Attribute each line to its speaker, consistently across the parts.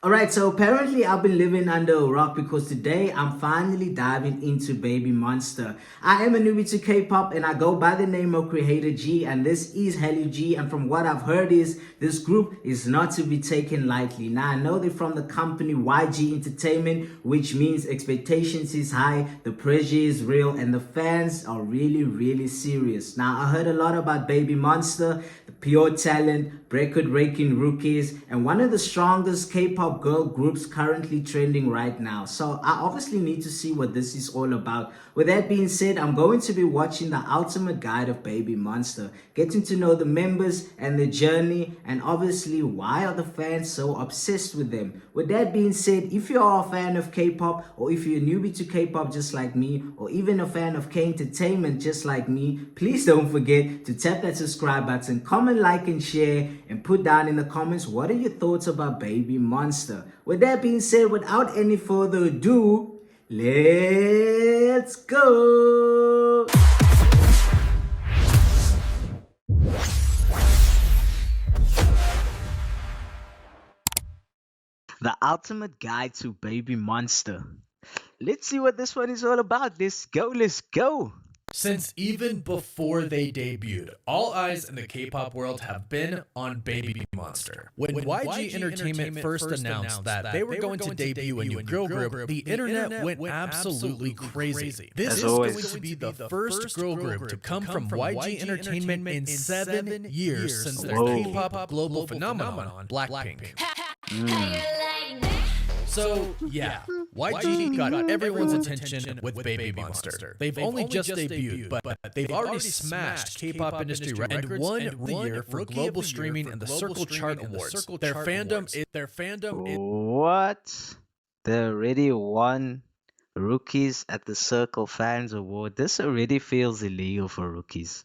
Speaker 1: Alright, so apparently I've been living under a rock because today I'm finally diving into Babymonster. I am a newbie to K-pop and I go by the name of Creator G, and this is Hallyu G, and from what I've heard is this group is not to be taken lightly. Now I know they're from the company YG Entertainment, which means expectations is high, the pressure is real, and the fans are really serious. Now I heard a lot about Babymonster, the pure talent, record-breaking rookies, and one of the strongest K-pop girl groups currently trending right now. So I obviously need to see what this is all about. With that being said, I'm going to be watching the ultimate guide of Babymonster, getting to know the members and the journey, and obviously why are the fans so obsessed with them. With that being said, if you are a fan of K-pop, or if you're a newbie to K-pop just like me, or even a fan of K-entertainment just like me, please don't forget to tap that subscribe button, comment, like, and share, and put down in the comments what are your thoughts about Babymonster. With that being said, without any further ado, let's go. The ultimate guide to Babymonster. Let's see what this one is all about. Let's go.
Speaker 2: Since even before they debuted, all eyes in the K-pop world have been on Babymonster. When YG Entertainment first announced that they were going to debut a new girl group, the internet went absolutely crazy. This is going to be the first girl group to come from YG Entertainment in 7 years since their K-pop global phenomenon, Blackpink. So, yeah, YG got everyone's attention with Babymonster. They've only just debuted, but they've already smashed K-pop industry and won the year for global streaming and the Circle Chart Awards. Their fandom is...
Speaker 1: What? They already won Rookies at the Circle Fans Award. This already feels illegal for rookies.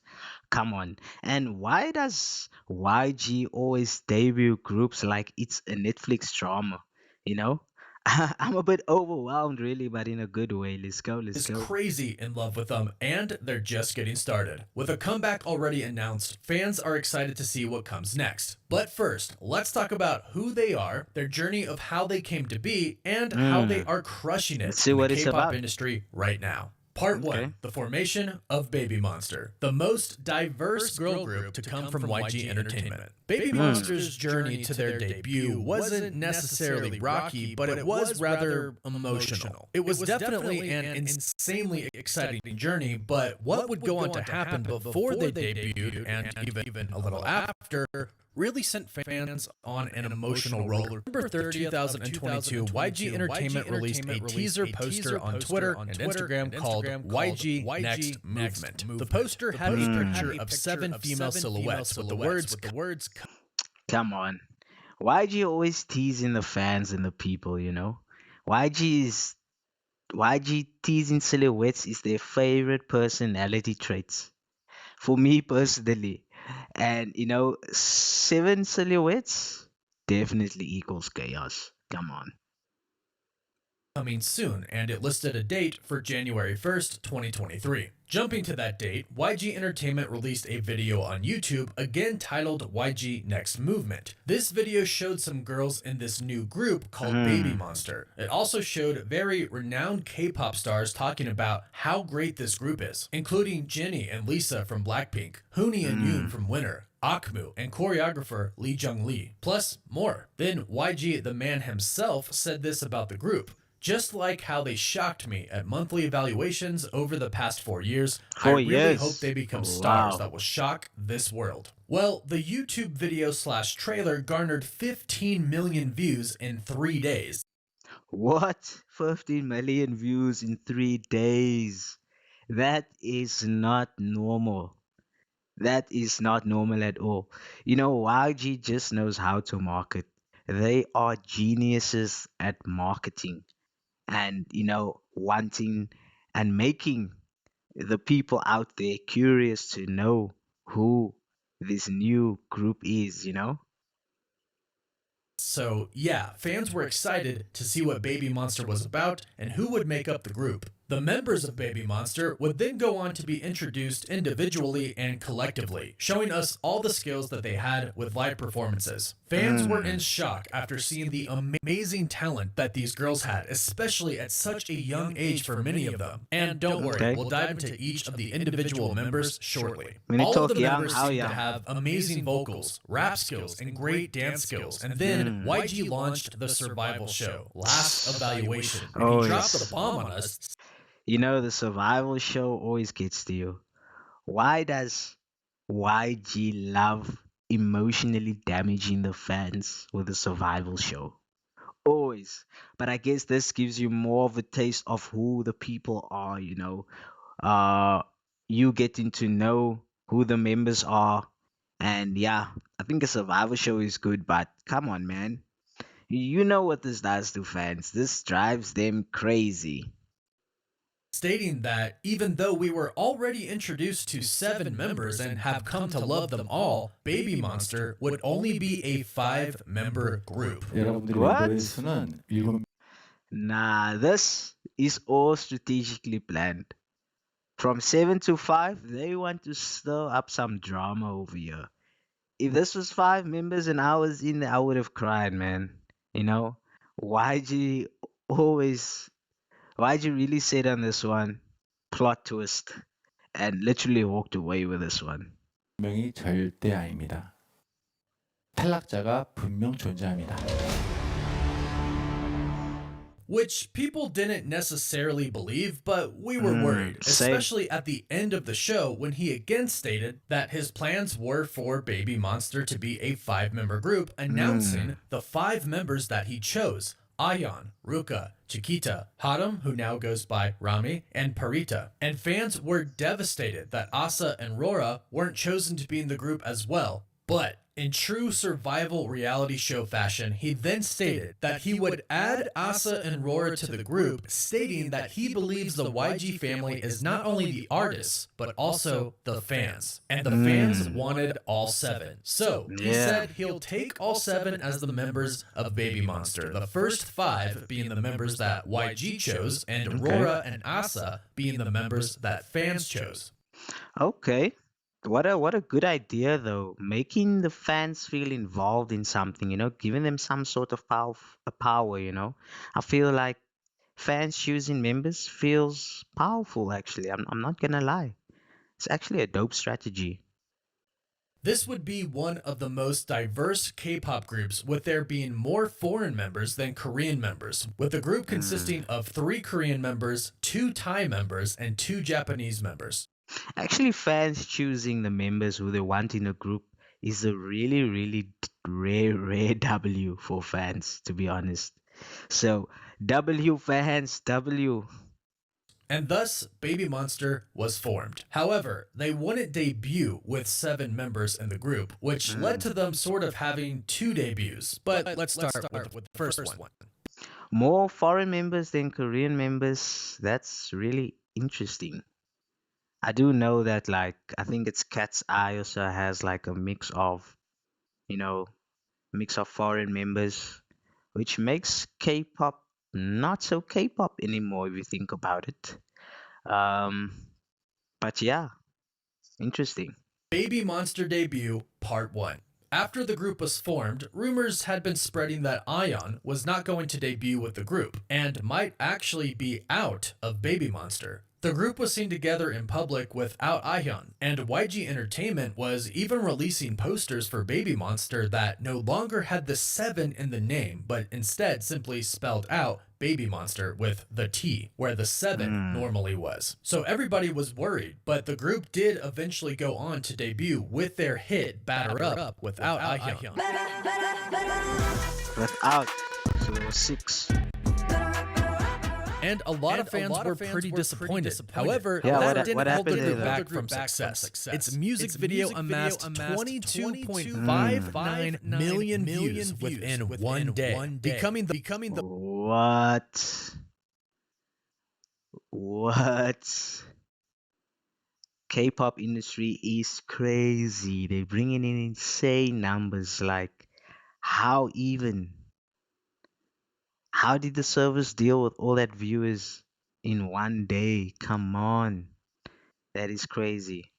Speaker 1: Come on. And why does YG always debut groups like it's a Netflix drama? You know? I'm a bit overwhelmed, really, but in a good way. Let's go.
Speaker 2: is crazy in love with them, and they're just getting started. With a comeback already announced, fans are excited to see what comes next. But first, let's talk about who they are, their journey of how they came to be, and how they are crushing it in the K-pop industry right now. Part 1. The formation of Babymonster, the most diverse girl group to come from YG Entertainment. Babymonster's journey to their debut wasn't necessarily rocky, but it was rather emotional. It was definitely an insanely exciting journey, but what would go on to happen before they debuted and even a little after really sent fans on an emotional roller. November 3rd, 2022, YG Entertainment released a teaser poster on Twitter and Instagram called YG Next Movement. The poster had a picture of 7 female silhouettes with the words
Speaker 1: Come on. YG always teasing the fans and the people, you know? YG teasing silhouettes is their favorite personality traits. For me personally. And 7 silhouettes definitely equals chaos. Come on.
Speaker 2: coming soon, and it listed a date for January 1st, 2023. Jumping to that date, YG Entertainment released a video on YouTube, again titled YG Next Movement. This video showed some girls in this new group called Babymonster. It also showed very renowned K-pop stars talking about how great this group is, including Jennie and Lisa from Blackpink, Hooni and Yoon from Winner, Akmu, and choreographer Lee Jung-lee, plus more. Then YG, the man himself, said this about the group. Just like how they shocked me at monthly evaluations over the past 4 years, I really hope they become stars that will shock this world. Well, the YouTube video / trailer garnered 15 million views in 3 days.
Speaker 1: What? 15 million views in 3 days? That is not normal. That is not normal at all. YG just knows how to market. They are geniuses at marketing and, wanting and making the people out there curious to know who this new group is.
Speaker 2: So yeah, fans were excited to see what Babymonster was about and who would make up the group. The members of Baby Monster would then go on to be introduced individually and collectively, showing us all the skills that they had with live performances. Fans were in shock after seeing the amazing talent that these girls had, especially at such a young age for many of them. And don't worry,
Speaker 1: Okay.
Speaker 2: we'll dive into each of the individual members shortly.
Speaker 1: When you
Speaker 2: All of
Speaker 1: talk
Speaker 2: the
Speaker 1: young,
Speaker 2: members
Speaker 1: how
Speaker 2: seem to
Speaker 1: young?
Speaker 2: have amazing vocals, rap skills, and great dance skills. And then YG launched the survival show, Last Evaluation, and
Speaker 1: Oh,
Speaker 2: he dropped
Speaker 1: yes.
Speaker 2: the bomb on us.
Speaker 1: You know, the survival show always gets to you. Why does YG love emotionally damaging the fans with the survival show? Always. But I guess this gives you more of a taste of who the people are, you know. Uh you getting to know who the members are. And yeah, I think a survival show is good, but come on, man. You know what this does to fans. This drives them crazy.
Speaker 2: Stating that even though we were already introduced to 7 members and have come to love them all, Baby Monster would only be a 5-member group.
Speaker 3: 여러분들의
Speaker 1: What?
Speaker 3: 멤버의 수는 7.
Speaker 1: Nah, this is all strategically planned. From 7 to 5, they want to stir up some drama over here. If this was 5 members and I was in there, I would have cried, man. You know? YG always, YG really said on this one, plot twist, and literally walked away with this one.
Speaker 3: 명이 절대 아닙니다. 탈락자가 분명 존재합니다.
Speaker 2: Which people didn't necessarily believe, but we were worried,
Speaker 1: same.
Speaker 2: especially at the end of the show when he again stated that his plans were for Baby Monster to be a 5-member group, announcing the 5 members that he chose: Ahyeon, Ruka, Chikita, Haram, who now goes by Ramy, and Pharita. And fans were devastated that Asa and Rora weren't chosen to be in the group as well. But in true survival reality show fashion, he then stated that he would add Asa and Rora to the group, stating that he believes the YG family is not only the artists, but also the fans. And the fans wanted all 7. So he
Speaker 1: Yeah.
Speaker 2: said he'll take all 7 as the members of Baby Monster, the first 5 being the members that YG chose, and Rora and Asa being the members that fans chose.
Speaker 1: Okay. What a good idea though. Making the fans feel involved in something, you know, giving them some sort of power, you know. I feel like fans choosing members feels powerful actually. I'm not gonna lie. It's actually a dope strategy.
Speaker 2: This would be one of the most diverse K-pop groups, with there being more foreign members than Korean members, with the group consisting of 3 Korean members, 2 Thai members, and 2 Japanese members.
Speaker 1: Actually, fans choosing the members who they want in a group is a really, really rare W for fans, to be honest. So, W fans, W.
Speaker 2: And thus, Baby Monster was formed. However, they wouldn't debut with 7 members in the group, which led to them sort of having 2 debuts. But let's start with the first one.
Speaker 1: More foreign members than Korean members. That's really interesting. I do know that, like, I think it's Cat's Eye also has like a mix of, you know, mix of foreign members, which makes K-pop not so K-pop anymore if you think about it. Um, but yeah, interesting.
Speaker 2: Baby Monster debut, part 1. After the group was formed, rumors had been spreading that Ahyeon was not going to debut with the group and might actually be out of Baby Monster. The group was seen together in public without Ahyeon, and YG Entertainment was even releasing posters for Baby Monster that no longer had the 7 in the name, but instead simply spelled out Baby Monster with the T, where the 7 normally was. So everybody was worried, but the group did eventually go on to debut with their hit Batter Up without Ahyeon.
Speaker 1: Without, so it was 6.
Speaker 2: And a lot of fans were pretty disappointed. However,
Speaker 1: Yeah,
Speaker 2: that
Speaker 1: what
Speaker 2: didn't hold
Speaker 1: happened
Speaker 2: the
Speaker 1: to
Speaker 2: group
Speaker 1: them?
Speaker 2: back from success. Its music video amassed 22.59 million views within one day, becoming the
Speaker 1: What? What? K-pop industry is crazy. They're bringing in insane numbers. Like, how even? How did the servers deal with all that viewers
Speaker 4: in one day. Come on. That is crazy.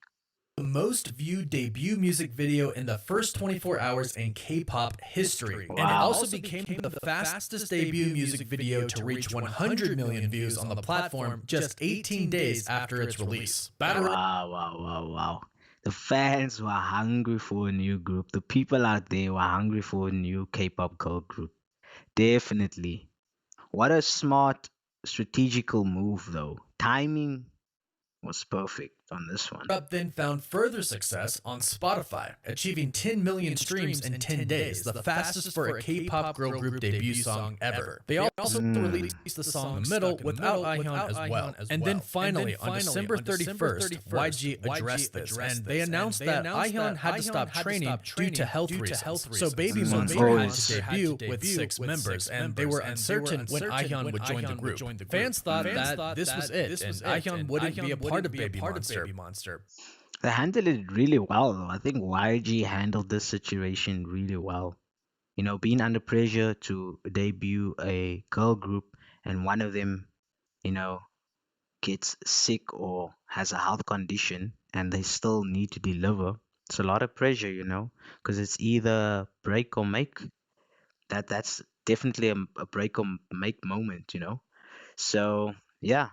Speaker 2: The most viewed debut music video in the first 24 hours in K-pop history. And it
Speaker 4: Wow.
Speaker 2: also became the fastest debut music video to reach 100 million views on the platform just 18 days after its release. Battle
Speaker 4: Wow, wow, wow, wow. The fans were hungry for a new group. The people out there were hungry for a new K-pop girl group. Definitely. What a smart strategical move though. Timing was perfect on this one.
Speaker 2: Up then found further success on Spotify, achieving 10 million streams in 10 days, the fastest for a K-pop girl group debut song ever. They also released the song in the middle without Ahyeon as well. And then finally, on December 31st, YG addressed this, and they announced that Ahyeon had to stop training due to health reasons. So Babymonster had to debut with 6 members, and they were uncertain when Ahyeon would join the group. Fans thought that this was it, and Ahyeon wouldn't be a part of Babymonster.
Speaker 4: They handled it really well though. I think YG handled this situation really well. You know, being under pressure to debut a girl group and one of them, you know, gets sick or has a health condition and they still need to deliver. It's a lot of pressure, you know, because it's either break or make. That's definitely a break or make moment, you know. So yeah,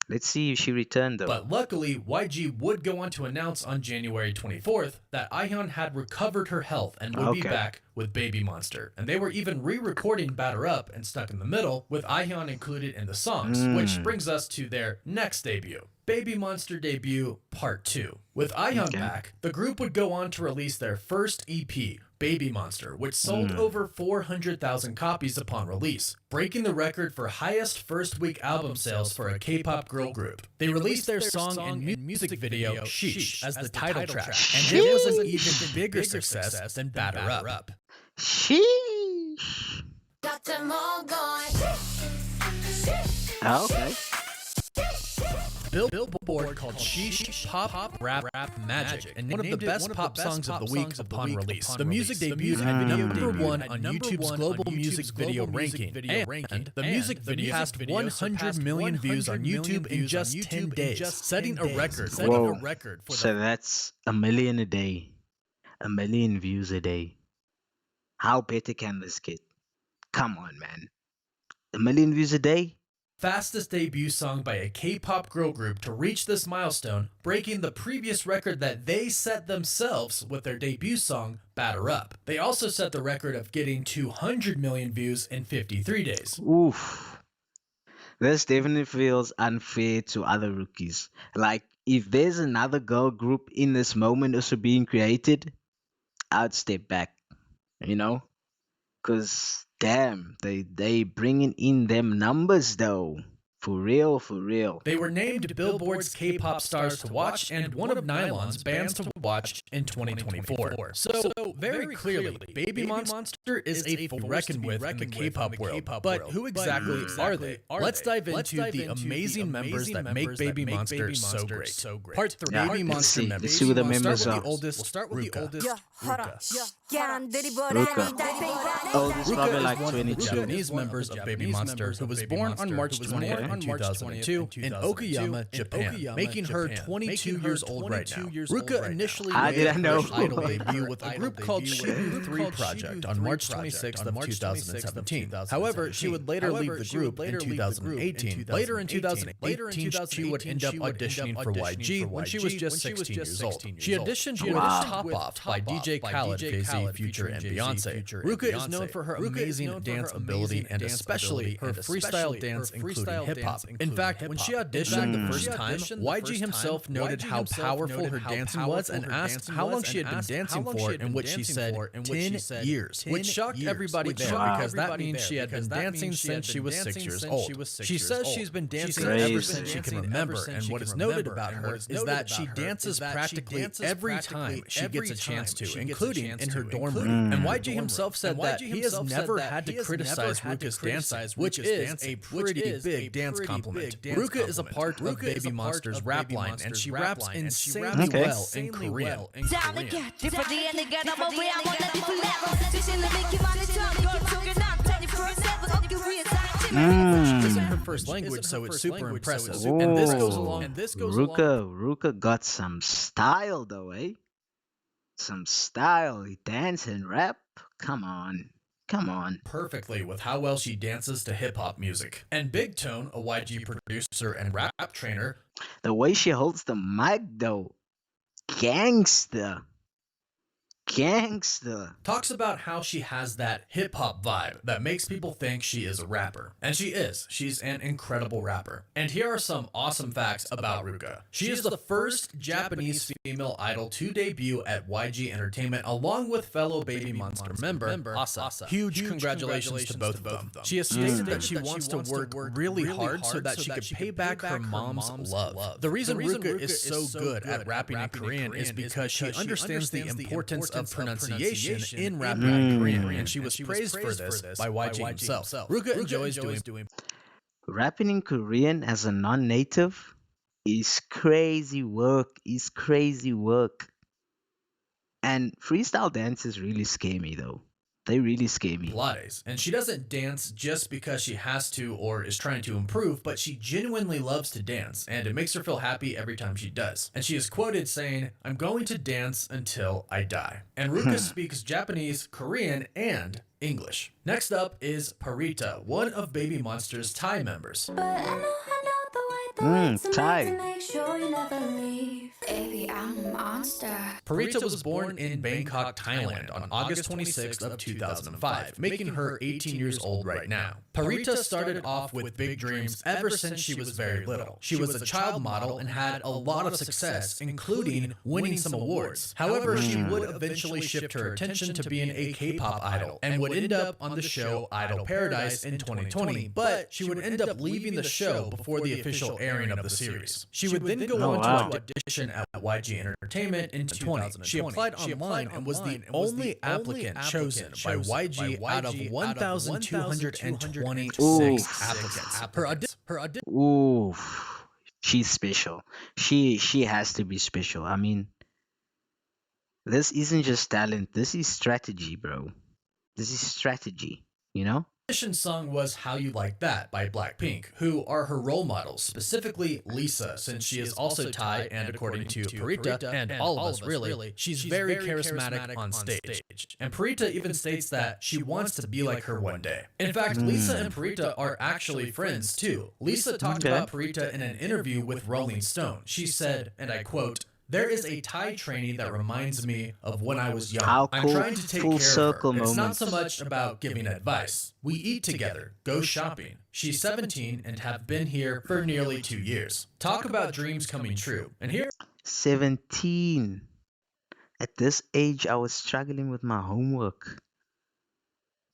Speaker 4: let's see if she returned though.
Speaker 2: But luckily, YG would go on to announce on January 24th that Ahyeon had recovered her health and would be
Speaker 4: Okay.
Speaker 2: back with Babymonster. And they were even re-recording Batter Up and Stuck in the Middle with Ahyeon included in the songs, which brings us to their next debut. Babymonster debut Part 2. With Ahyeon
Speaker 4: Okay.
Speaker 2: back, the group would go on to release their first EP, Babymonster, which sold over 400,000 copies upon release, breaking the record for highest first-week album sales for a K-pop girl group. They released their song and music video, Sheesh, as the title track, and it was an even bigger success than Batter Up.
Speaker 4: Sheesh. Okay.
Speaker 2: Billboard called Sheesh Pop Rap Magic, and one of the best pop songs of the week upon release. The music debuted at number 1 on YouTube's global music video ranking, and the music video passed 100 million views on YouTube in just 10 days, setting a record.
Speaker 4: Whoa. So that's a million a day. A million views a day. How better can this get? Come on, man. A million views a day?
Speaker 2: Fastest debut song by a K-pop girl group to reach this milestone, breaking the previous record that they set themselves with their debut song, Batter Up. They also set the record of getting 200 million views in 53 days.
Speaker 4: Oof. This definitely feels unfair to other rookies. Like, if there's another girl group in this moment also being created, I'd step back, you know? Because, damn, they bringing in them numbers, though. For real, for real.
Speaker 2: They were named Billboard's K-pop stars to watch and one of Nylon's bands to watch in 2024. So, very clearly, Babymonster is a force to reckon with in the K-pop world. But who exactly are they? Let's dive into the amazing members that make Babymonster so great. Part 3,
Speaker 4: Yeah,
Speaker 2: Babymonster
Speaker 4: let's
Speaker 2: members.
Speaker 4: see who the
Speaker 2: We'll
Speaker 4: members
Speaker 2: start
Speaker 4: are.
Speaker 2: with the oldest. We'll start with the oldest, Ruka.
Speaker 4: Oh, this is probably
Speaker 2: Ruka
Speaker 4: like
Speaker 2: is one of the
Speaker 4: 22.
Speaker 2: Japanese members of Babymonster who was born on March 20th, 2002 in Okayama, Japan, making her 22 years old right now. Ruka initially
Speaker 4: How
Speaker 2: made
Speaker 4: did I
Speaker 2: her
Speaker 4: know?
Speaker 2: first idol debut with a group called Shibu 3 Project on March 26th of 2017. However, she would later leave the group in 2018. Later in 2018, she would end up auditioning for YG when she was just 16 years old. She auditioned with Top Off by DJ Khaled, Jay-Z, Future, and Beyonce. Ruka is known for her amazing dance ability and especially her freestyle dance, including hip-hop. In fact, when she auditioned the first time, YG himself noted how powerful her dancing was and asked how long she had been dancing for, in which she said 10 years, which shocked everybody there because that means she had been dancing since she was 6 years old. She says she's been dancing ever since she can remember, and what is noted about her is that she dances practically every time she gets a chance to, including in her dorm room. And YG himself said that he has never had to criticize Ruka's dancing, which is a pretty big dance compliment. Ruka is a part of Babymonster's rap line, and she raps insanely
Speaker 4: Okay.
Speaker 2: well in Korean. isn't her
Speaker 4: Mm.
Speaker 2: first language, so it's super impressive. And this goes
Speaker 4: Oh,
Speaker 2: along.
Speaker 4: Ruka got some style though, eh? Some style. He dance and rap. Come on. Come on.
Speaker 2: Perfectly with how well she dances to hip hop music. And Big Tone, a YG producer and rap trainer,
Speaker 4: The way she holds the mic though. Gangster. Gangster.
Speaker 2: talks about how she has that hip hop vibe that makes people think she is a rapper. And she is. She's an incredible rapper. And here are some awesome facts about Ruka. She is the first Japanese female idol to debut at YG Entertainment along with fellow Babymonster member Asa. Huge congratulations to both of them. She has stated that she wants to work really hard so that she could pay back her mom's love. The reason Ruka is so good at rapping in Korean is because she understands the importance of pronunciation in rapping in Korean, and she was praised for this by YG himself. Ruka enjoys doing.
Speaker 4: Rapping in Korean as a non-native is crazy work. Is crazy work. And freestyle dances really scare me though. They really scare me.
Speaker 2: Pilates, and she doesn't dance just because she has to or is trying to improve, but she genuinely loves to dance, and it makes her feel happy every time she does. And she is quoted saying, "I'm going to dance until I die." And Ruka speaks Japanese, Korean, and English. Next up is Pharita, one of Babymonster's Thai members.
Speaker 4: Thai.
Speaker 5: Baby, I'm a monster.
Speaker 2: Pharita was born in Bangkok, Thailand on August 26th of 2005, making her 18 years old right now. Pharita started off with big dreams ever since she was very little. She was a child model and had a lot of success, including winning some awards. However, she would eventually shift her attention to being a K-pop idol and would end up on the show Idol Paradise in 2020, but she would end up leaving the show before the official airing of the series. She would then go on to audition at YG Entertainment in 2020. She applied online and was the only applicant chosen by YG out of 1,226 applicants. Her audition.
Speaker 4: Ooh, she's special. She has to be special. I mean, this isn't just talent. This is strategy, bro. This is strategy. You know?
Speaker 2: Song was How You Like That by Blackpink, who are her role models, specifically Lisa, since she is also Thai, and according to Pharita, and all of us really, she's very charismatic on stage. And Pharita even states that she wants to be like her one day. In fact, Lisa and Pharita are actually friends too. Lisa talked about Pharita in an interview with Rolling Stone. She said, and I quote, "There is a Thai trainee that reminds me of when I was young.
Speaker 4: How
Speaker 2: I'm
Speaker 4: cool,
Speaker 2: trying to take
Speaker 4: full
Speaker 2: care
Speaker 4: circle
Speaker 2: of her. It's not
Speaker 4: moment.
Speaker 2: so much about giving advice. We eat together, go shopping. She's 17 and have been here for nearly 2 years. Talk about dreams coming true. And here
Speaker 4: 17. At this age, I was struggling with my homework.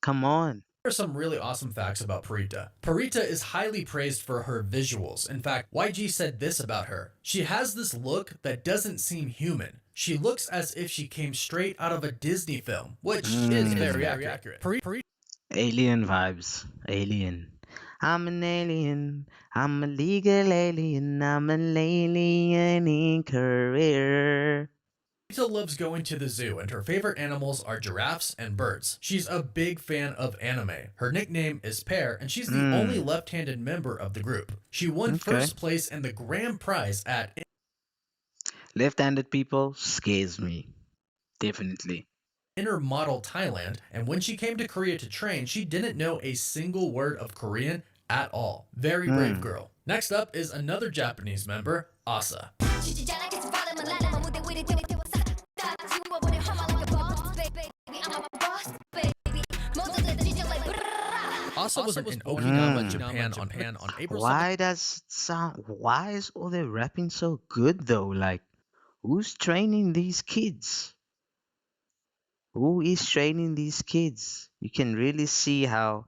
Speaker 4: Come on.
Speaker 2: are some really awesome facts about Pharita. Pharita is highly praised for her visuals. In fact, YG said this about her. She has this look that doesn't seem human. She looks as if she came straight out of a Disney film, which is very accurate. Pharita
Speaker 4: Alien vibes. Alien. I'm an alien. I'm a legal alien. I'm an alien in career.
Speaker 2: loves going to the zoo, and her favorite animals are giraffes and birds. She's a big fan of anime. Her nickname is Pear, and she's the only left-handed member of the group. She won first place in the grand prize at
Speaker 4: Left-handed people scares me. Definitely.
Speaker 2: Inner Model Thailand, and when she came to Korea to train, she didn't know a single word of Korean at all. Very brave girl. Next up is another Japanese member, Asa. Asa was in Okinawa, Japan on April 7th.
Speaker 4: Why is all their rapping so good though? Like, who's training these kids? Who is training these kids? You can really see how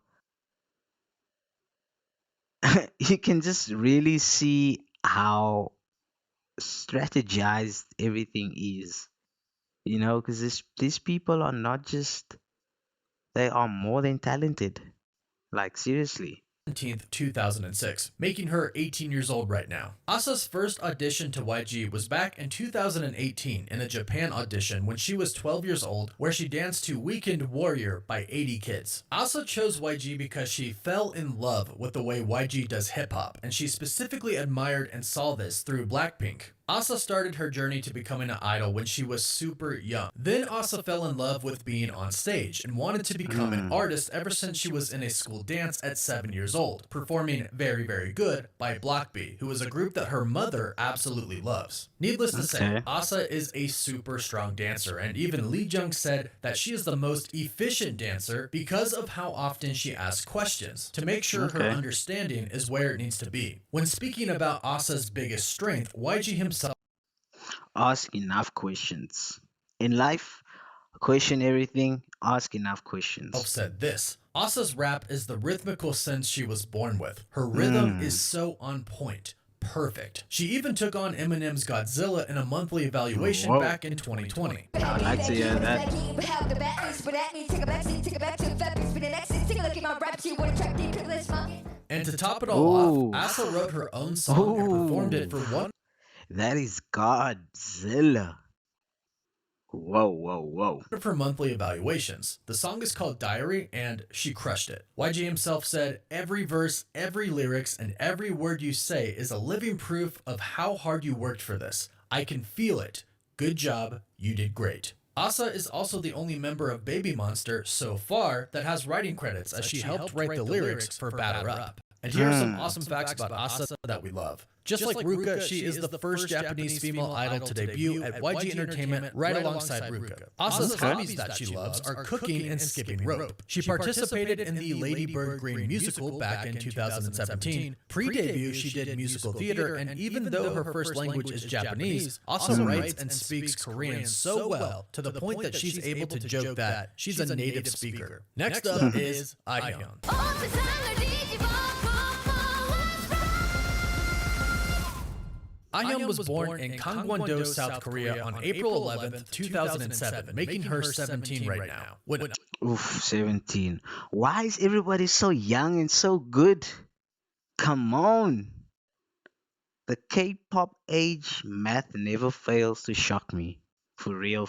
Speaker 4: you can just really see how strategized everything is. You know, because these people are not just, they are more than talented. Like, seriously.
Speaker 2: 17th, 2006, making her 18 years old right now. Asa's first audition to YG was back in 2018 in a Japan audition when she was 12 years old, where she danced to Weekend Warrior by 80 Kids. Asa chose YG because she fell in love with the way YG does hip-hop, and she specifically admired and saw this through Blackpink. Asa started her journey to becoming an idol when she was super young. Then Asa fell in love with being on stage and wanted to become an artist ever since she was in a school dance at 7 years old, performing Very Very Good by Block B, who is a group that her mother absolutely loves. Needless to say, Asa is a super strong dancer, and even Lee Jung said that she is the most efficient dancer because of how often she asks questions to make sure her understanding is where it needs to be. When speaking about Asa's biggest strength, YG himself
Speaker 4: Ask enough questions. In life, question everything, ask enough questions.
Speaker 2: said this: Asa's rap is the rhythmical sense she was born with. Her rhythm is so on point. Perfect. She even took on Eminem's Godzilla in a monthly evaluation back in 2020.
Speaker 4: I'd like to hear that.
Speaker 2: And to top it all off, Asa wrote her own song and performed it for one
Speaker 4: That is Godzilla. Whoa.
Speaker 2: of her monthly evaluations. The song is called Diary, and she crushed it. YG himself said, "Every verse, every lyrics, and every word you say is a living proof of how hard you worked for this. I can feel it. Good job. You did great." Asa is also the only member of Babymonster so far that has writing credits, as she helped write the lyrics for Batter Up. And here are some awesome facts about Asa that we love. Just like Ruka, she is the first Japanese female idol to debut at YG Entertainment right alongside Ruka. Asa's hobbies that she loves are cooking and skipping rope. She participated in the Lady Bird Green musical back in 2017. Pre-debut, she did musical theater, and even though her first language is Japanese, Asa writes and speaks Korean so well to the point that she's able to joke that she's a native speaker. Next up is Ahyeon. Ahyeon was born in Gangwon-do, South Korea on April 11th, 2007, making her 17 right now.
Speaker 4: Oof, 17. Why is everybody so young and so good? Come on. The K-pop age math never fails to shock me. For real.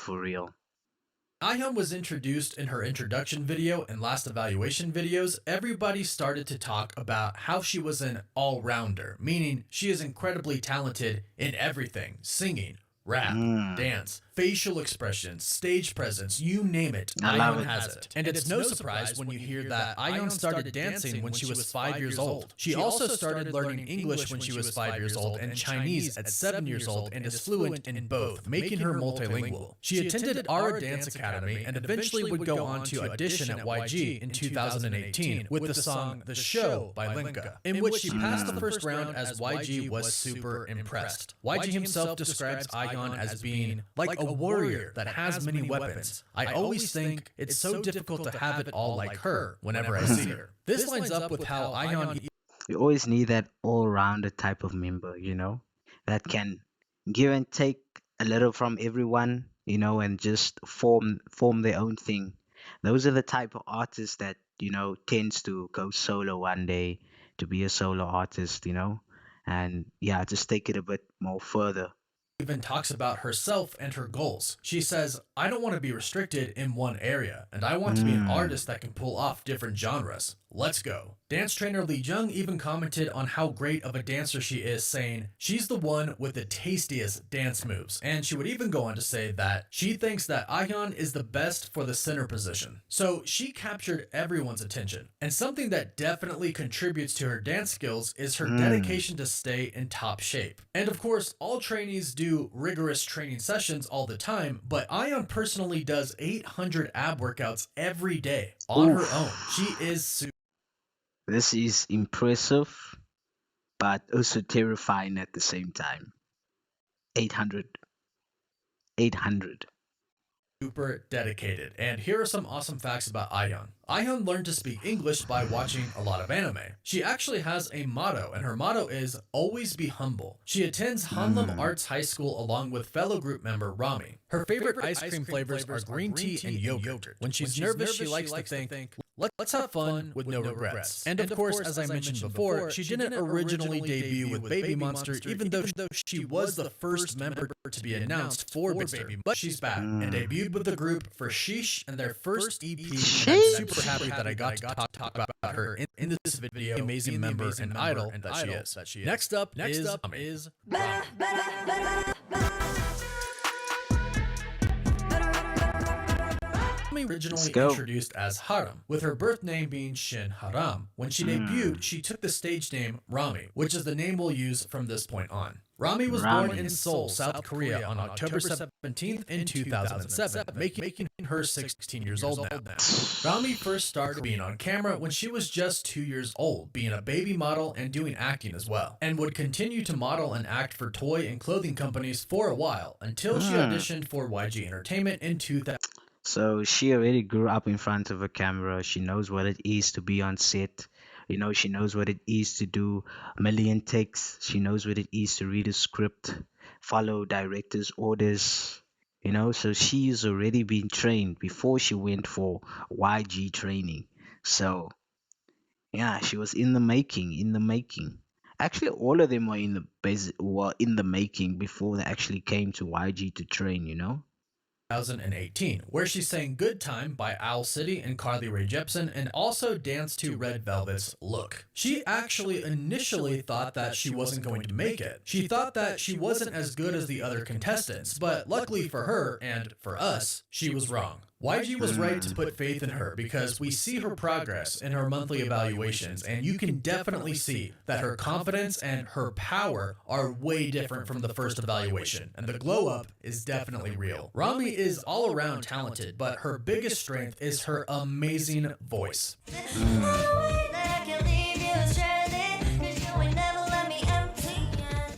Speaker 2: Ahyeon was introduced in her introduction video and last evaluation videos. Everybody started to talk about how she was an all-rounder, meaning she is incredibly talented in everything: singing, rap, dance, facial expressions, stage presence, you name it, Ahyeon has it. And it's no surprise when you hear that Ahyeon started dancing when she was 5 years old. She also started learning English when she was 5 years old and Chinese at 7 years old, and is fluent in both, making her multilingual. She attended Ara Dance Academy and eventually would go on to audition at YG in 2018 with the song The Show by Linka, in which she passed the first round, as YG was super impressed. YG himself describes Ahyeon as being like a warrior that has many weapons. I always think it's so difficult to have it all like her whenever I see her. This lines up with how Ahyeon
Speaker 4: You always need that all-rounder type of member, that can give and take a little from everyone, and just form their own thing. Those are the type of artists that, tends to go solo one day, to be a solo artist, and just take it a bit more further.
Speaker 2: even talks about herself and her goals. She says, "I don't want to be restricted in one area, and I want to be an artist that can pull off different genres. Let's go." Dance trainer Lee Jung even commented on how great of a dancer she is, saying, "She's the one with the tastiest dance moves." And she would even go on to say that she thinks that Ahyeon is the best for the center position. So she captured everyone's attention. And something that definitely contributes to her dance skills is her dedication to stay in top shape. And of course, all trainees do rigorous training sessions all the time, but Ahyeon personally does 800 ab workouts every day on her own. She is super.
Speaker 4: This is impressive, but also terrifying at the same time. 800. 800.
Speaker 2: Super dedicated. And here are some awesome facts about Ahyeon. Ahyeon learned to speak English by watching a lot of anime. She actually has a motto, and her motto is always be humble. She attends Hanlum Arts High School along with fellow group member Ramy. Her favorite ice cream flavors are green tea and yogurt. When she's nervous, she likes to think, Let's have fun with no regrets. And of course, as I mentioned before, she didn't originally debut with Babymonster, even though she was the first member to be announced for Babymonster. But she's back and debuted with the group for Sheesh and their first EP. And I'm super happy that I got to talk about her in this video. Amazing member and idol that she is. Next up is Ramy, originally introduced as Haram, with her birth name being Shin Haram. When she debuted, she took the stage name Ramy, which is the name we'll use from this point on. Ramy was born in Seoul, South Korea on October 17th in 2007, making her 16 years old now. Ramy first started being on camera when she was just 2 years old, being a baby model and doing acting as well, and would continue to model and act for toy and clothing companies for a while until she auditioned for YG Entertainment in 2000.
Speaker 4: So she already grew up in front of a camera. She knows what it is to be on set. You know, she knows what it is to do a million takes. She knows what it is to read a script, follow director's orders. You know, so she's already been trained before she went for YG training. So yeah, she was in the making. Actually, all of them were in the making before they actually came to YG to train.
Speaker 2: 2018, where she sang Good Time by Owl City and Carly Rae Jepsen and also danced to Red Velvet's Look. She actually initially thought that she wasn't going to make it. She thought that she wasn't as good as the other contestants, but luckily for her and for us, she was wrong. YG was right to put faith in her because we see her progress in her monthly evaluations, and you can definitely see that her confidence and her power are way different from the first evaluation, and the glow up is definitely real. Ramy is all around talented, but her biggest strength is her amazing voice.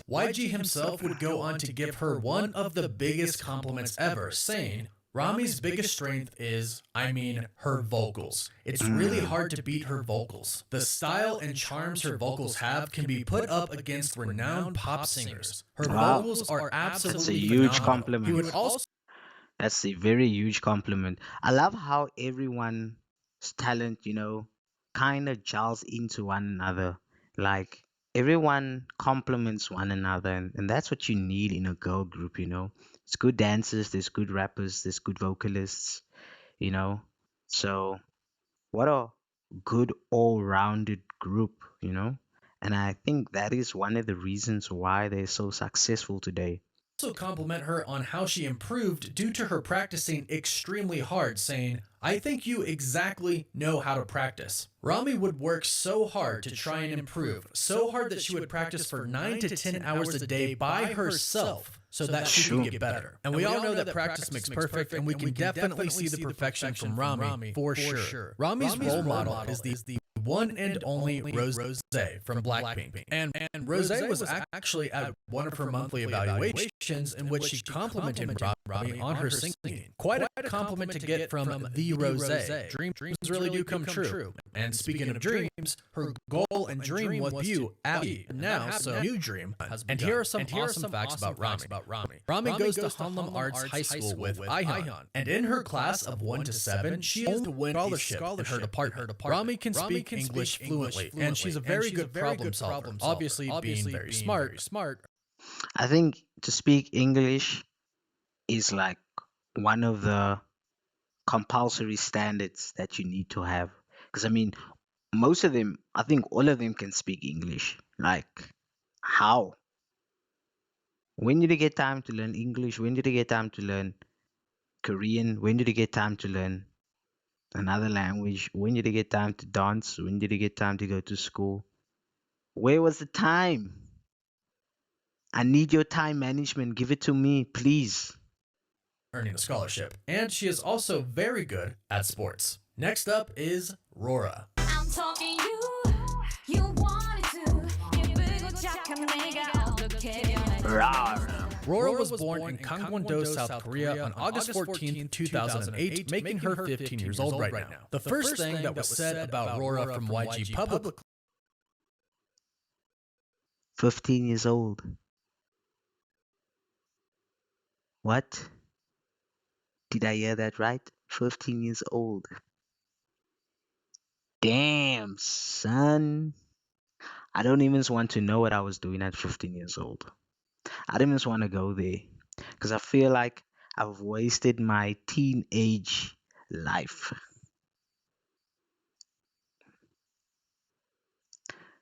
Speaker 2: YG himself would go on to give her one of the biggest compliments ever, saying, Ramy's biggest strength is, her vocals. It's really hard to beat her vocals. The style and charms her vocals have can be put up against renowned pop singers. Her vocals are absolutely
Speaker 4: That's a huge
Speaker 2: phenomenal.
Speaker 4: compliment.
Speaker 2: He would also
Speaker 4: That's a very huge compliment. I love how everyone's talent, kind of gels into one another. Like everyone complements one another, and that's what you need in a girl group. It's good dancers, there's good rappers, there's good vocalists, you know. So what a good all-rounded group. And I think that is one of the reasons why they're so successful today.
Speaker 2: compliment her on how she improved due to her practicing extremely hard, saying, I think you exactly know how to practice. Ramy would work so hard to try and improve, so hard that she would practice for 9 to 10 hours a day by herself so that she could get better. And we all know that practice makes perfect, and we can definitely see the perfection from Ramy for sure. Ramy's role model is the one and only Rose from Blackpink. And Rose was actually at one of her monthly evaluations in which she complimented Ramy on her singing. Quite a compliment to get from the Rose. Dreams really do come true. And speaking of dreams, her goal and dream was debut at now, so new dream. And here are some awesome facts about Ramy. Ramy goes to Hallyu Arts High School with Ahyeon, and in her class of 1 to 7, she is to win a scholarship in her department. Ramy can speak English fluently, and she's a very good problem solver, obviously being very smart.
Speaker 4: I think to speak English is like one of the compulsory standards that you need to have. Because most of them, I think all of them can speak English. Like, how? When did you get time to learn English? When did you get time to learn Korean? When did you get time to learn another language? When did you get time to dance? When did you get time to go to school? Where was the time? I need your time management. Give it to me, please.
Speaker 2: Earning a scholarship, and she is also very good at sports. Next up is Rora.
Speaker 5: I'm talking you wanted to.
Speaker 2: Rora was born in Gangwon-do, South Korea on August 14, 2008, making her 15 years old right now. The first thing that was said about Rora from YG publicly
Speaker 4: 15 years old. What? Did I hear that right? 15 years old. Damn, son. I don't even want to know what I was doing at 15 years old. I don't even want to go there because I feel like I've wasted my teenage life.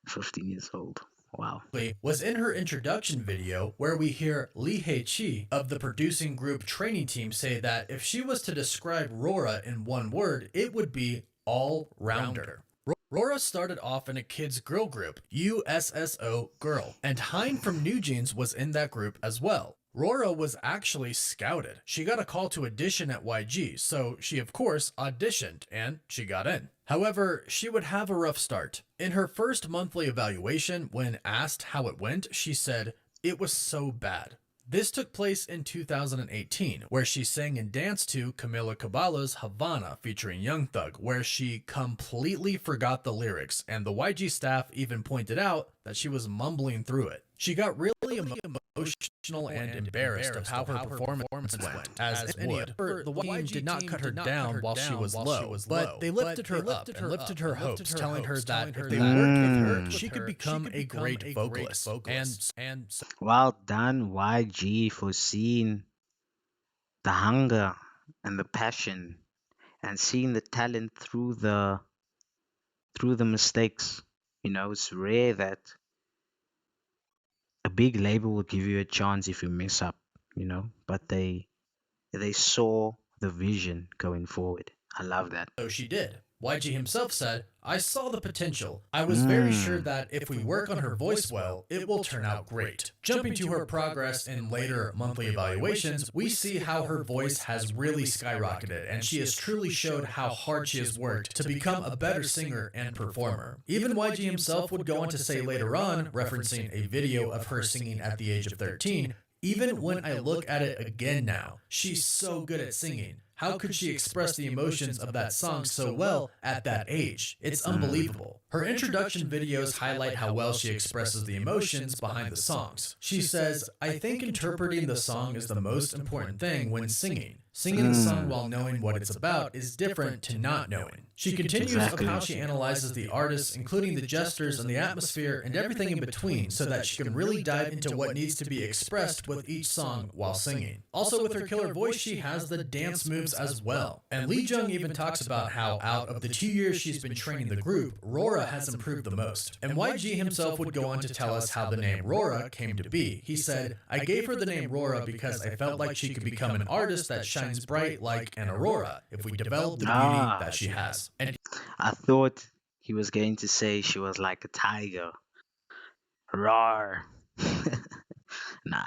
Speaker 4: 15 years old. Wow.
Speaker 2: was in her introduction video where we hear Lee Hae-chi of the producing group training team say that if she was to describe Rora in one word, it would be all-rounder. Rora started off in a kids girl group, USSO Girl, and Hein from New Jeans was in that group as well. Rora was actually scouted. She got a call to audition at YG, so she of course auditioned and she got in. However, she would have a rough start. In her first monthly evaluation, when asked how it went, she said, "It was so bad." This took place in 2018, where she sang and danced to Camila Cabello's Havana featuring Young Thug, where she completely forgot the lyrics, and the YG staff even pointed out that she was mumbling through it. She got really emotional and embarrassed of how her performance went, as it would. The YG did not cut her down while she was low, but they lifted her up and lifted her hopes, telling her that if they worked with her, she could become a great vocalist. And
Speaker 4: Well done, YG, for seeing the hunger and the passion and seeing the talent through the mistakes. You know, it's rare that a big label will give you a chance if you mess up, you know, but they saw the vision going forward. I love that.
Speaker 2: so she did. YG himself said, "I saw the potential. I was very sure that if we work on her voice well, it will turn out great." Jumping to her progress in later monthly evaluations, we see how her voice has really skyrocketed, and she has truly showed how hard she has worked to become a better singer and performer. Even YG himself would go on to say later on, referencing a video of her singing at the age of 13, "Even when I look at it again now, she's so good at singing. How could she express the emotions of that song so well at that age? It's unbelievable." Her introduction videos highlight how well she expresses the emotions behind the songs. She says, "I think interpreting the song is the most important thing when singing. Singing the song while knowing what it's about is different to not knowing." She continues
Speaker 4: Exactly.
Speaker 2: of how she analyzes the artists, including the gestures and the atmosphere and everything in between, so that she can really dive into what needs to be expressed with each song while singing. Also, with her killer voice, she has the dance moves as well. And Lee Jung even talks about how out of the 2 years she's been training the group, Rora has improved the most. And YG himself would go on to tell us how the name Rora came to be. He said, "I gave her the name Rora because I felt like she could become an artist that shines bright like an aurora if we develop the beauty that she has." And
Speaker 4: I thought he was going to say she was like a tiger. Roar. Nah.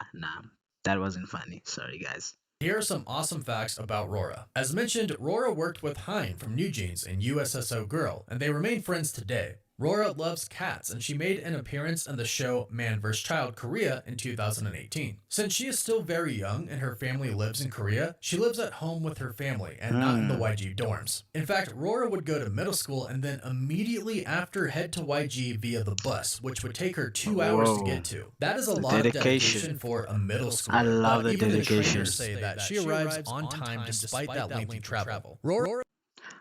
Speaker 4: That wasn't funny. Sorry, guys.
Speaker 2: here are some awesome facts about Rora. As mentioned, Rora worked with Hein from New Jeans and USSO Girl, and they remain friends today. Rora loves cats, and she made an appearance in the show Man vs. Child Korea in 2018. Since she is still very young and her family lives in Korea, she lives at home with her family and not in the YG dorms. In fact, Rora would go to middle school and then immediately after head to YG via the bus, which would take her 2 hours to get to. That is a lot of dedication for a middle schooler.
Speaker 4: I love
Speaker 2: but
Speaker 4: the
Speaker 2: even
Speaker 4: dedication.
Speaker 2: The trainers say that she arrives on time despite that lengthy travel. Rora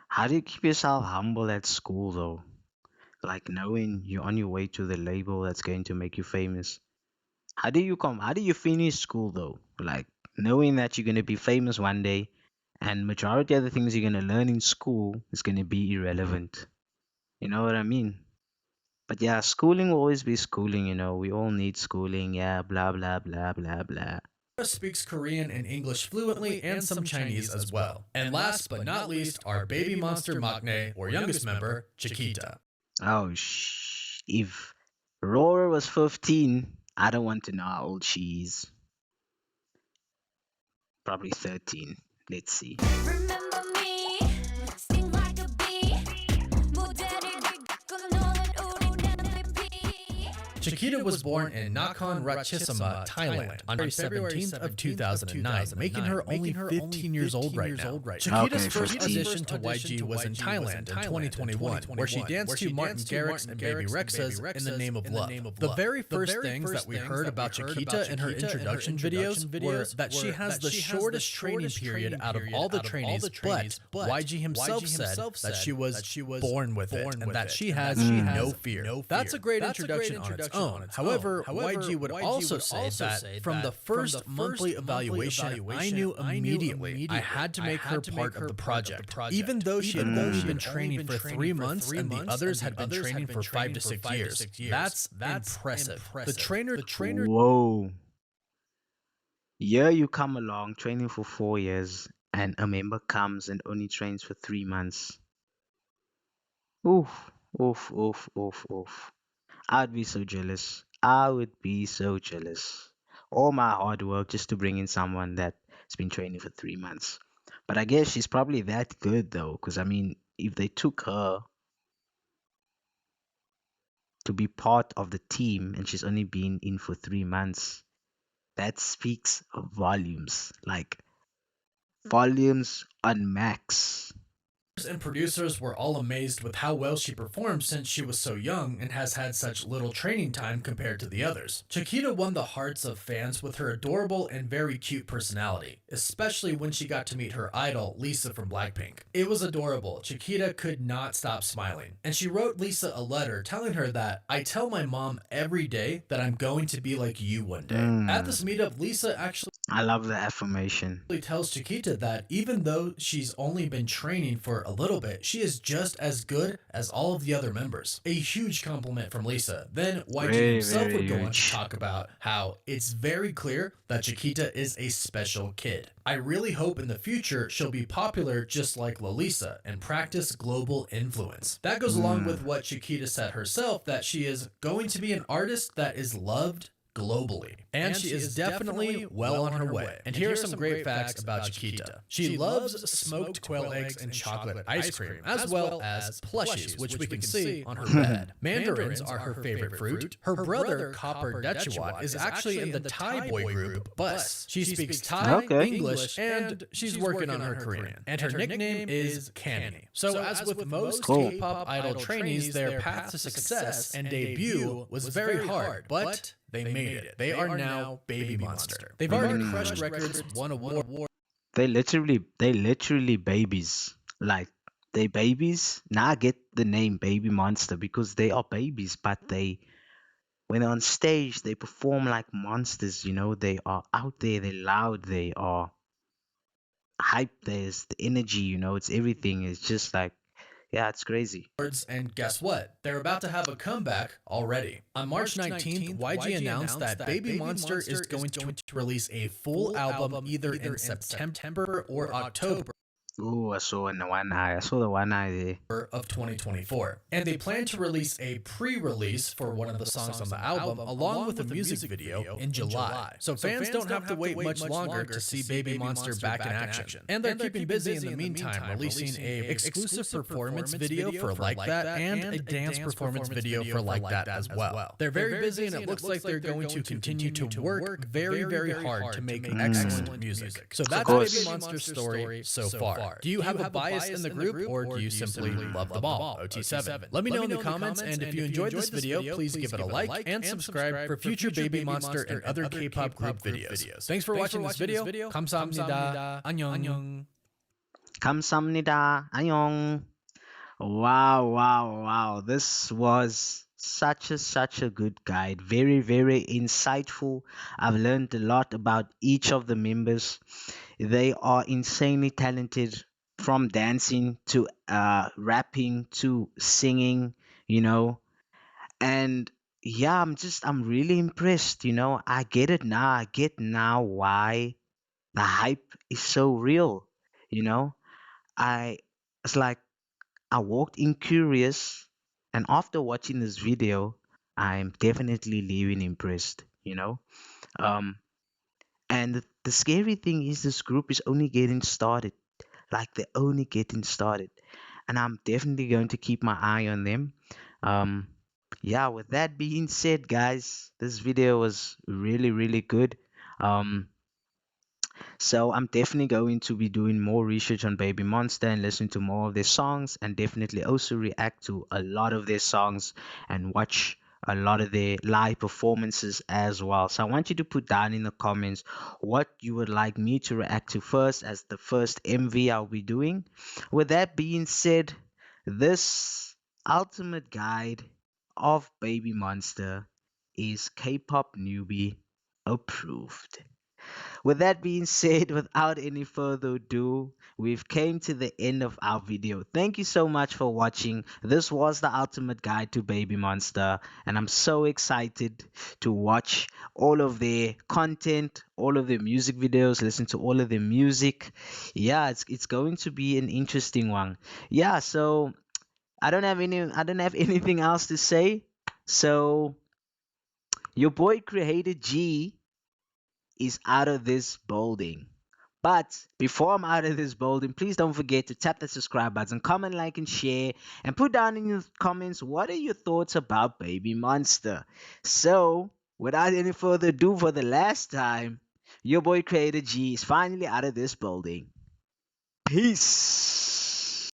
Speaker 4: How do you keep yourself humble at school, though? Like knowing you're on your way to the label that's going to make you famous. How do you finish school, though? Like knowing that you're going to be famous one day and majority of the things you're going to learn in school is going to be irrelevant. You know what I mean? But yeah, schooling will always be schooling, you know. We all need schooling, yeah, blah, blah, blah, blah, blah.
Speaker 2: speaks Korean and English fluently and some Chinese as well. And last but not least, our Babymonster maknae, or youngest member, Chikita.
Speaker 4: Oh, if Rora was 15, I don't want to know how old she is. Probably 13. Let's see.
Speaker 5: Remember me, sting like a bee. 무대를 긁고 노는 우린 MVP.
Speaker 2: Chikita was born in Nakhon Ratchasima, Thailand, on February 17th of 2009, making her only 15 years old right now. Chikita's
Speaker 4: Okay,
Speaker 2: first
Speaker 4: 15.
Speaker 2: audition to YG was in Thailand in 2021, where she danced to Martin Garrix and Baby Rexha's In the Name of Love. The very first things that we heard about Chikita in her introduction videos were that she has the shortest training period out of all the trainees, but YG himself said that she was born with it and that she has no fear. That's a great introduction on its own. However, YG would also say that from the first monthly evaluation, I knew immediately I had to make her part of the project, even though she had only been training for 3 months and the others had been training for 5 to 6 years. That's impressive. The trainer.
Speaker 4: Whoa. Yeah, you come along training for 4 years, and a member comes and only trains for 3 months. Oof, oof, oof, oof, oof. I'd be so jealous. I would be so jealous. All my hard work just to bring in someone that's been training for 3 months. But I guess she's probably that good though, because I mean, if they took her to be part of the team and she's only been in for 3 months, that speaks volumes. Like volumes on max.
Speaker 2: And producers were all amazed with how well she performed since she was so young and has had such little training time compared to the others. Chikita won the hearts of fans with her adorable and very cute personality, especially when she got to meet her idol, Lisa from Blackpink. It was adorable. Chikita could not stop smiling, and she wrote Lisa a letter telling her that, "I tell my mom every day that I'm going to be like you one day." At this meetup, Lisa actually
Speaker 4: I love the affirmation.
Speaker 2: tells Chikita that even though she's only been training for a little bit, she is just as good as all of the other members. A huge compliment from Lisa. Then YG
Speaker 4: Very,
Speaker 2: himself
Speaker 4: very
Speaker 2: would go on to
Speaker 4: huge.
Speaker 2: talk about how it's very clear that Chikita is a special kid. I really hope in the future she'll be popular just like Lalisa and practice global influence. That goes along with what Chikita said herself, that she is going to be an artist that is loved globally. And she is definitely well on her way. And here are some great facts about Chikita. She loves smoked quail eggs and chocolate ice cream, as well as plushies, which we can see on her bed. Mandarins are her favorite fruit. Her brother, Copper Dechuat, is actually in the Thai boy group, Bus. She speaks Thai,
Speaker 4: Okay.
Speaker 2: English, and she's working on her Korean. And her nickname is Canny. So as with most
Speaker 4: Cool.
Speaker 2: K-pop idol trainees, their path to success and debut was very hard, but they made it. They are now Babymonster. They've already crushed records, won awards.
Speaker 4: They literally babies. Like they babies. Now I get the name Baby Monster because they are babies, but when they're on stage they perform like monsters, you know, they are out there, they're loud, they are hype, there's the energy, you know, it's everything. It's just like, yeah, it's crazy.
Speaker 2: And guess what? They're about to have a comeback already. On March 19th, YG announced that Babymonster is going to release a full album either in September or October
Speaker 4: Oh, I saw the one eye. I saw the one eye there.
Speaker 2: of 2024. And they plan to release a pre-release for one of the songs on the album along with a music video in July. So fans don't have to wait much longer to see Babymonster back in action. And they're keeping busy in the meantime, releasing a exclusive performance video for Like That and a dance performance video for Like That as well. They're very busy, and it looks like they're going to continue to work very, very hard to make excellent music. So that's
Speaker 4: course.
Speaker 2: Babymonster's story so far. Do you have a bias in the group, or do you simply love them all? OT7. Let me know in the comments, and if you enjoyed this video, please give it a like and subscribe for future Babymonster and other K-pop group videos. Thanks for watching this video. 감사합니다. 안녕.
Speaker 4: 감사합니다. 안녕. Wow. This was such a good guide. Very, very insightful. I've learned a lot about each of the members. They are insanely talented, from dancing to rapping to singing, you know. And yeah, I'm really impressed, you know. I get it now. I get now why the hype is so real, you know. It's like I walked in curious, and after watching this video, I'm definitely leaving impressed, you know. Um, and the scary thing is, this group is only getting started. Like they're only getting started, and I'm definitely going to keep my eye on them. Um, Yeah, with that being said, guys, this video was really, really good. Um, So I'm definitely going to be doing more research on Baby Monster and listen to more of their songs, and definitely also react to a lot of their songs and watch a lot of their live performances as well. So I want you to put down in the comments what you would like me to react to first as the first MV I'll be doing. With that being said, this ultimate guide of Baby Monster is K-pop newbie approved. With that being said, without any further ado, we've came to the end of our video. Thank you so much for watching. This was the ultimate guide to Baby Monster, and I'm so excited to watch all of their content, all of their music videos, listen to all of their music. Yeah, it's going to be an interesting one. Yeah, so I don't have anything else to say. So your boy Creator G is out of this building. But before I'm out of this building, please don't forget to tap the subscribe button, comment, like, and share, and put down in the comments what are your thoughts about Baby Monster. So, without any further ado, for the last time, your boy Creator G is finally out of this building. Peace.